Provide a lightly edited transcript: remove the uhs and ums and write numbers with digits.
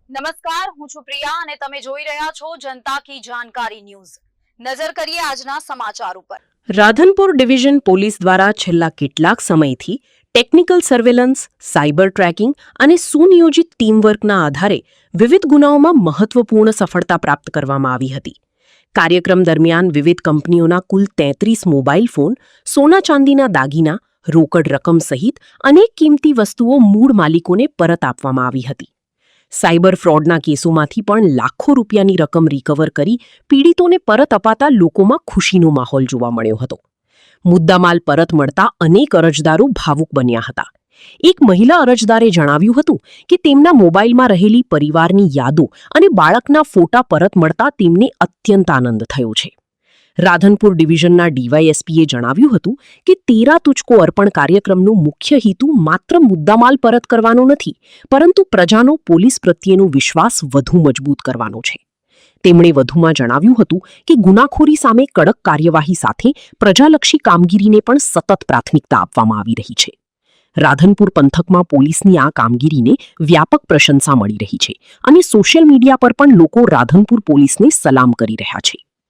નમસ્કાર, હું છું પ્રિયા અને તમે જોઈ રહ્યા છો જનતા કી જાણકારી ન્યૂઝ। નજર કરીએ આજના સમાચાર ઉપર। રાધનપુર ડિવિઝન પોલીસ દ્વારા છેલ્લા કેટલાક સમયથી ટેકનિકલ સર્વેલન્સ, સાયબર ટ્રેકિંગ અને સુનિયોજિત ટીમવર્કના આધારે વિવિધ ગુનાઓમાં મહત્વપૂર્ણ સફળતા પ્રાપ્ત કરવામાં આવી હતી। કાર્યક્રમ દરમિયાન વિવિધ કંપનીઓના કુલ 33 મોબાઈલ ફોન, સોના ચાંદીના દાગીના, રોકડ રકમ સહિત અનેક કિંમતી વસ્તુઓ મૂળ માલિકોને પરત આપવામાં આવી હતી। સાયબર ફ્રોડના કેસોમાંથી પણ લાખો રૂપિયાની રકમ રિકવર કરી પીડિતોને પરત અપાતા લોકોમાં ખુશીનો માહોલ જોવા મળ્યો હતો। મુદ્દામાલ પરત મળતા અનેક અરજદારો ભાવુક બન્યા હતા। એક મહિલા અરજદારે જણાવ્યું હતું કે તેમના મોબાઈલમાં રહેલી પરિવારની યાદો અને બાળકના ફોટા પરત મળતા તેમને અત્યંત આનંદ થયો છે। રાધનપુર ડિવિઝનના ડીવાયએસપીએ જણાવ્યું હતું કે તેરા તુજકો અર્પણ કાર્યક્રમનો મુખ્ય હેતુ માત્ર મુદ્દામાલ પરત કરવાનો નથી, પરંતુ પ્રજાનો પોલીસ પ્રત્યેનો વિશ્વાસ વધુ મજબૂત કરવાનો છે। તેમણે વધુમાં જણાવ્યું હતું કે ગુનાખોરી સામે કડક કાર્યવાહી સાથે પ્રજાલક્ષી કામગીરીને પણ સતત પ્રાથમિકતા આપવામાં આવી રહી છે। રાધનપુર પંથકમાં પોલીસની આ કામગીરીને વ્યાપક પ્રશંસા મળી રહી છે અને સોશિયલ મીડિયા પર પણ લોકો રાધનપુર પોલીસને સલામ કરી રહ્યા છે।